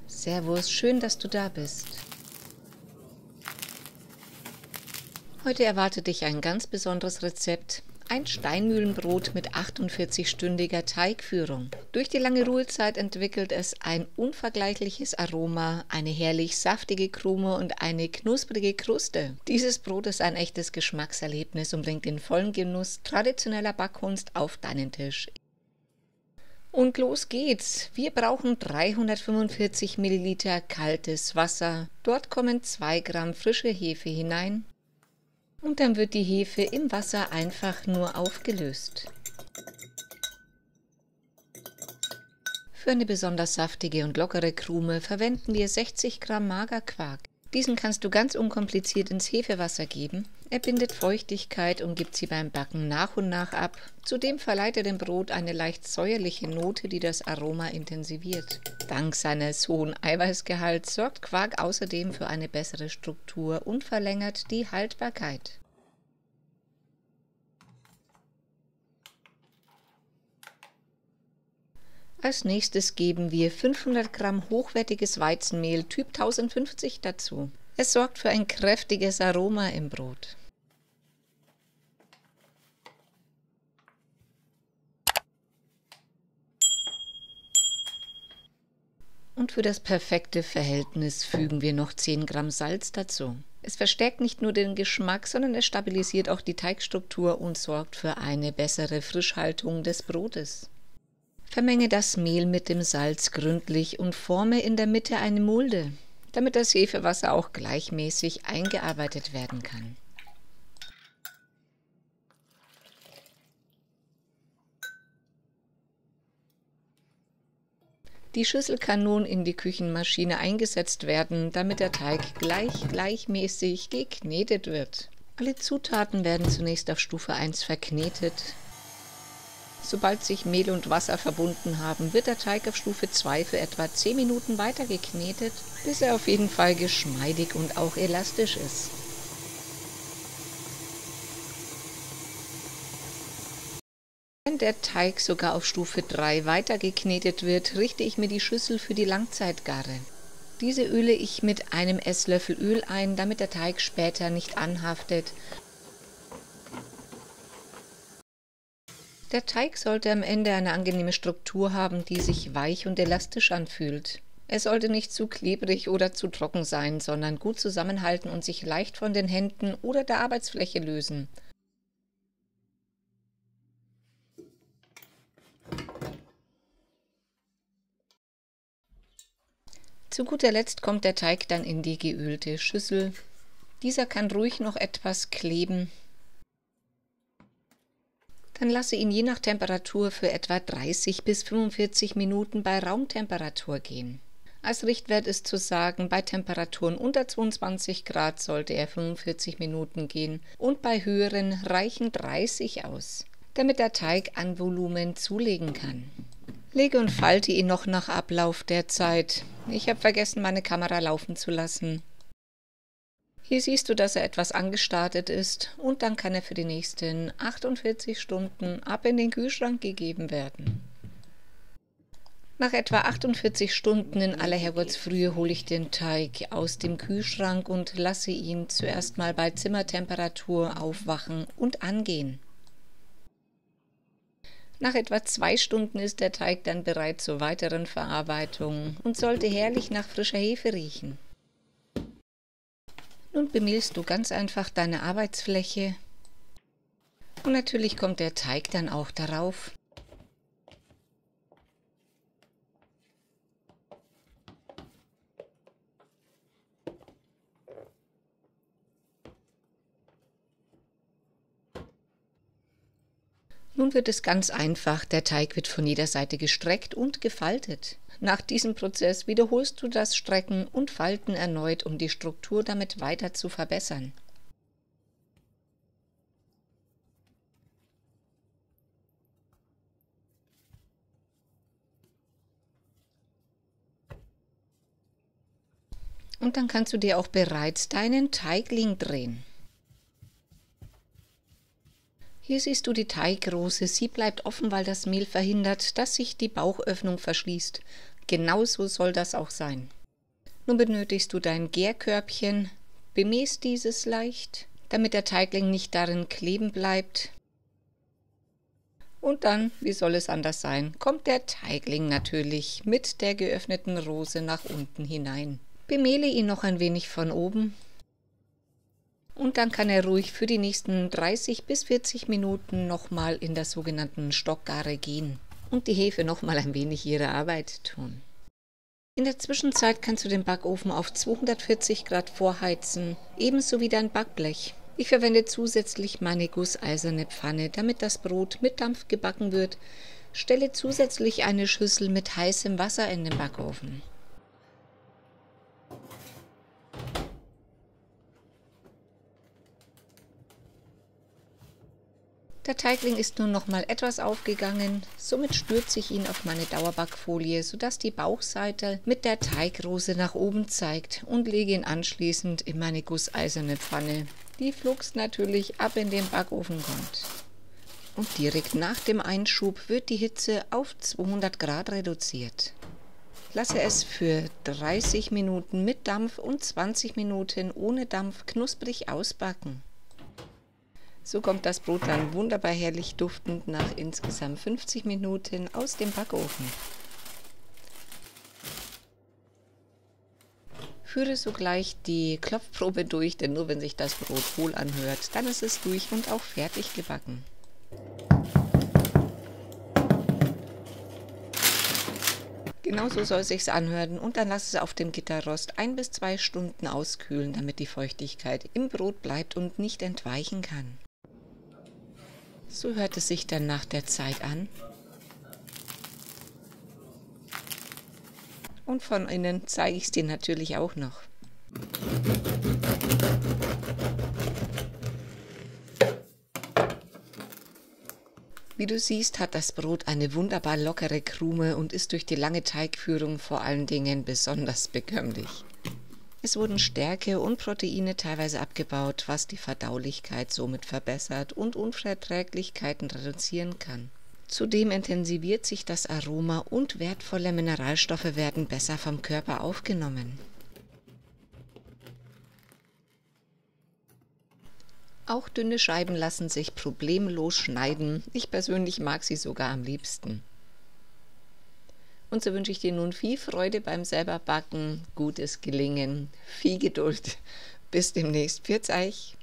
Servus, schön, dass du da bist. Heute erwartet dich ein ganz besonderes Rezept. Ein Steinmühlenbrot mit 48-stündiger Teigführung. Durch die lange Ruhezeit entwickelt es ein unvergleichliches Aroma, eine herrlich saftige Krume und eine knusprige Kruste. Dieses Brot ist ein echtes Geschmackserlebnis und bringt den vollen Genuss traditioneller Backkunst auf deinen Tisch. Und los geht's. Wir brauchen 345 Milliliter kaltes Wasser. Dort kommen 2 Gramm frische Hefe hinein. Und dann wird die Hefe im Wasser einfach nur aufgelöst. Für eine besonders saftige und lockere Krume verwenden wir 60 Gramm Magerquark. Diesen kannst du ganz unkompliziert ins Hefewasser geben. Er bindet Feuchtigkeit und gibt sie beim Backen nach und nach ab. Zudem verleiht er dem Brot eine leicht säuerliche Note, die das Aroma intensiviert. Dank seines hohen Eiweißgehalts sorgt Quark außerdem für eine bessere Struktur und verlängert die Haltbarkeit. Als nächstes geben wir 500 Gramm hochwertiges Weizenmehl Typ 1050 dazu. Es sorgt für ein kräftiges Aroma im Brot. Und für das perfekte Verhältnis fügen wir noch 10 Gramm Salz dazu. Es verstärkt nicht nur den Geschmack, sondern es stabilisiert auch die Teigstruktur und sorgt für eine bessere Frischhaltung des Brotes. Vermenge das Mehl mit dem Salz gründlich und forme in der Mitte eine Mulde, damit das Hefewasser auch gleichmäßig eingearbeitet werden kann. Die Schüssel kann nun in die Küchenmaschine eingesetzt werden, damit der Teig gleichmäßig geknetet wird. Alle Zutaten werden zunächst auf Stufe 1 verknetet. Sobald sich Mehl und Wasser verbunden haben, wird der Teig auf Stufe 2 für etwa 10 Minuten weiter geknetet, bis er auf jeden Fall geschmeidig und auch elastisch ist. Wenn der Teig sogar auf Stufe 3 weiter geknetet wird, richte ich mir die Schüssel für die Langzeitgare. Diese öle ich mit einem Esslöffel Öl ein, damit der Teig später nicht anhaftet. Der Teig sollte am Ende eine angenehme Struktur haben, die sich weich und elastisch anfühlt. Er sollte nicht zu klebrig oder zu trocken sein, sondern gut zusammenhalten und sich leicht von den Händen oder der Arbeitsfläche lösen. Zu guter Letzt kommt der Teig dann in die geölte Schüssel. Dieser kann ruhig noch etwas kleben. Dann lasse ihn je nach Temperatur für etwa 30 bis 45 Minuten bei Raumtemperatur gehen. Als Richtwert ist zu sagen, bei Temperaturen unter 22 Grad sollte er 45 Minuten gehen und bei höheren reichen 30 aus, damit der Teig an Volumen zulegen kann. Lege und falte ihn noch nach Ablauf der Zeit. Ich habe vergessen, meine Kamera laufen zu lassen. Hier siehst du, dass er etwas angestartet ist und dann kann er für die nächsten 48 Stunden ab in den Kühlschrank gegeben werden. Nach etwa 48 Stunden in aller Herrgottsfrühe hole ich den Teig aus dem Kühlschrank und lasse ihn zuerst mal bei Zimmertemperatur aufwachen und angehen. Nach etwa 2 Stunden ist der Teig dann bereit zur weiteren Verarbeitung und sollte herrlich nach frischer Hefe riechen. Nun bemehlst du ganz einfach deine Arbeitsfläche und natürlich kommt der Teig dann auch darauf. Nun wird es ganz einfach, der Teig wird von jeder Seite gestreckt und gefaltet. Nach diesem Prozess wiederholst du das Strecken und Falten erneut, um die Struktur damit weiter zu verbessern. Und dann kannst du dir auch bereits deinen Teigling drehen. Hier siehst du die Teigrose, sie bleibt offen, weil das Mehl verhindert, dass sich die Bauchöffnung verschließt. Genauso soll das auch sein. Nun benötigst du dein Gärkörbchen, bemähst dieses leicht, damit der Teigling nicht darin kleben bleibt. Und dann, wie soll es anders sein, kommt der Teigling natürlich mit der geöffneten Rose nach unten hinein. Bemehle ihn noch ein wenig von oben und dann kann er ruhig für die nächsten 30 bis 40 Minuten nochmal in der sogenannten Stockgare gehen und die Hefe nochmal ein wenig ihre Arbeit tun. In der Zwischenzeit kannst du den Backofen auf 240 Grad vorheizen, ebenso wie dein Backblech. Ich verwende zusätzlich meine gusseiserne Pfanne, damit das Brot mit Dampf gebacken wird. Stelle zusätzlich eine Schüssel mit heißem Wasser in den Backofen. Der Teigling ist nun nochmal etwas aufgegangen, somit stürze ich ihn auf meine Dauerbackfolie, sodass die Bauchseite mit der Teigrose nach oben zeigt und lege ihn anschließend in meine gusseiserne Pfanne, die flugs natürlich ab in den Backofen kommt. Und direkt nach dem Einschub wird die Hitze auf 200 Grad reduziert. Lasse es für 30 Minuten mit Dampf und 20 Minuten ohne Dampf knusprig ausbacken. So kommt das Brot dann wunderbar herrlich duftend nach insgesamt 50 Minuten aus dem Backofen. Führe sogleich die Klopfprobe durch, denn nur wenn sich das Brot wohl anhört, dann ist es durch und auch fertig gebacken. Genauso soll es sich anhören und dann lasse es auf dem Gitterrost 1 bis 2 Stunden auskühlen, damit die Feuchtigkeit im Brot bleibt und nicht entweichen kann. So hört es sich dann nach der Zeit an. Und von innen zeige ich es dir natürlich auch noch. Wie du siehst, hat das Brot eine wunderbar lockere Krume und ist durch die lange Teigführung vor allen Dingen besonders bekömmlich. Es wurden Stärke und Proteine teilweise abgebaut, was die Verdaulichkeit somit verbessert und Unverträglichkeiten reduzieren kann. Zudem intensiviert sich das Aroma und wertvolle Mineralstoffe werden besser vom Körper aufgenommen. Auch dünne Scheiben lassen sich problemlos schneiden. Ich persönlich mag sie sogar am liebsten. Und so wünsche ich dir nun viel Freude beim selber Backen, gutes Gelingen, viel Geduld. Bis demnächst. Pfiat euch.